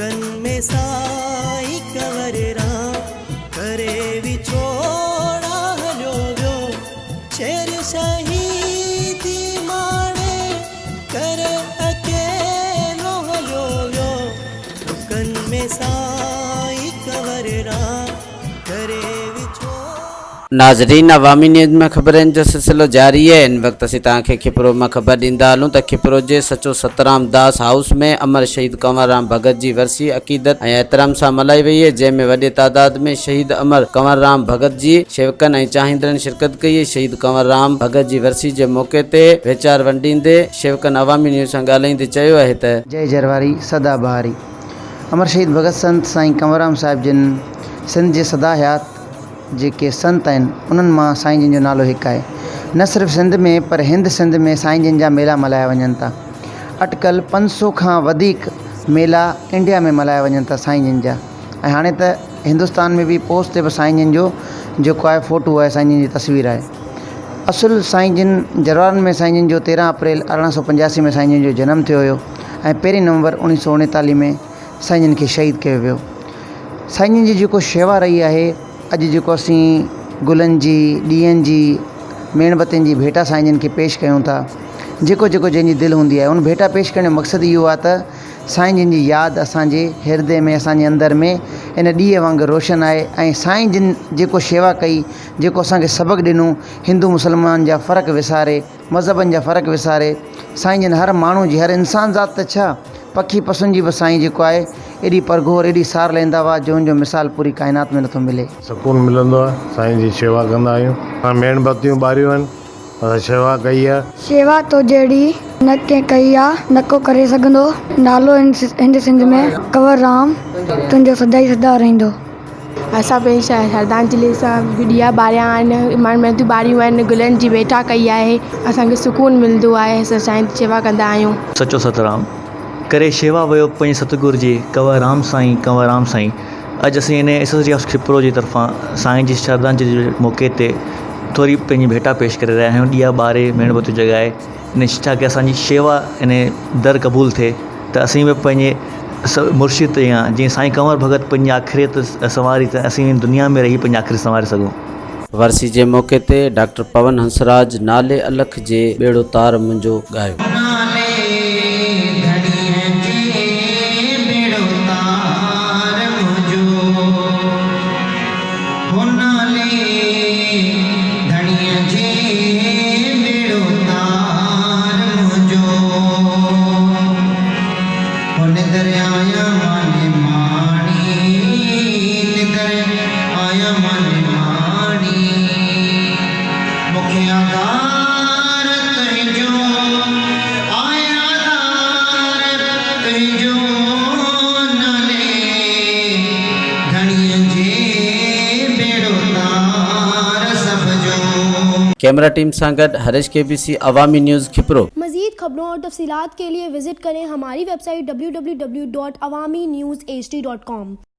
रुकन में साई कंवर राम करे विछोड़ा हलो वियो शेर शहीदी माणे करे अकेलो हलो वियो रुकन में साई कंवर राम करे नाज़रीन अवामी न्यूज़ में ख़बरनि जो सिलसिलो जारी है। इन वक्त असीं तव्हांखे खिपरो में ख़बर ॾींदा हलूं त खिपरो जे सचो सतराम दास हाउस में अमर शहीद कंवरराम भगत जी वरसी अक़ीदत ऐं एहतराम सां मल्हाई वई है, जंहिंमें वॾे तादाद में शहीद अमर कंवरराम भगत जी शेवकनि ऐं चाहींदड़नि शिरकत कई है। शहीद कंवरराम भगत जी वरसी जे मौके ते वीचार वंडींदे शेवकनि अवामी न्यूज़ सां ॻाल्हाईंदे चयो आहे त जय जरवारी सदा बहारी। अमर शहीद भगत संत साईं कंवरराम साहिब जिन सिंध जे सदा हयात जेके संत आहिनि उन्हनि मां साईं जिन जो नालो हिकु आहे। न सिर्फ़ु सिंध में पर हिंद सिंध में साईं जिन जा मेला मल्हाया वञनि था। अटकल 500 खां वधीक मेला इंडिया में मल्हाया वञनि था साईं जिन जा। ऐं हाणे त हिंदुस्तान में बि पोस्ट ते बि साईं जिन जो जेको आहे फ़ोटो आहे, साईं जिन जी तस्वीर आहे। असुल साईं जिन जरवारनि में साईं जिन जो 13 अप्रैल 1885 में साईं जिन जो जनमु थियो हुयो ऐं 1 नवंबर 1939 में साईं जिन खे शहीद कयो वियो। साईं जिन जी जेको शेवा रही आहे, अॼु जेको असीं गुलनि जी ॾींहंनि जी मेणबतियुनि जी भेटा साईं जिन खे पेश कयूं था, जेको जंहिंजी दिलि हूंदी आहे उन भेटा पेश करण जो मक़सदु इहो आहे त साईं जिन जी यादि असांजे हृदय में असांजे अंदरि में इन ॾींहं वांगुरु रोशन आहे। ऐं साईं जिन जेको शेवा कई, जेको असांखे सबक़ु ॾिनो, हिंदू मुस्लमान जा फ़र्क़ु विसारे, मज़हबनि जा फ़र्क़ु विसारे, साईं जिन हर माण्हू जी, हर इंसान ज़ात त छा पखी पसुनि जी बि साईं जेको आहे एॾी परगोर एॾी सार लेंदा हुआ जो उनजो मिसाल पूरी काइनात में नथो मिले। सुकून मिलंदो आहे, साईं जी शेवा कंदा आहियूं। हाणे मेणबतियूं ॿारियूं आहिनि, असां शेवा कई आहे। शेवा तो जहिड़ी न कंहिं कई आहे न को करे सघंदो। नालो हिंद सिंध में कंवरराम तुंहिंजो सदा ई सदा रहंदो। असां पंहिंजी श्रद्धांजलि सां ॾीआ ॿारिया आहिनि, मेणबतियूं ॿारियूं आहिनि, गुलनि जी भेटा कई आहे। असांखे सुकून मिलंदो आहे, असां साईं जी शेवा कंदा आहियूं। सचो सतराम करे शेवा वियो पंहिंजे सतगुरु जी कंवरराम साईं। अॼु असीं इन एसोसिएशन ऑफ खिपरो जी तरफ़ां साईं जी श्रद्धांजलि जे मौक़े ते थोरी पंहिंजी भेटा पेश करे रहिया आहियूं। ॾीआ ॿारे मेणबतियूं जॻाए इन छा की असांजी शेवा इन दर क़बूल थिए त असीं बि पंहिंजे मुर्शिद या जीअं साईं कंवर भगत पंहिंजी आख़िरियत संवारी त असीं दुनिया में रही पंहिंजी आख़िरी संवारे सघूं। वरसी जे मौके ते डॉक्टर पवन हंसराज नाले अलख जे बेड़ो तार मुंहिंजो ॻायो। कैमरा टीम सां गॾु हरीश KBC अवामी न्यूज़ खिपरो। मज़ीद खबरों और तफसीलात के लिए विजिट करें हमारी वेबसाइट www.awamiNewsHD.com।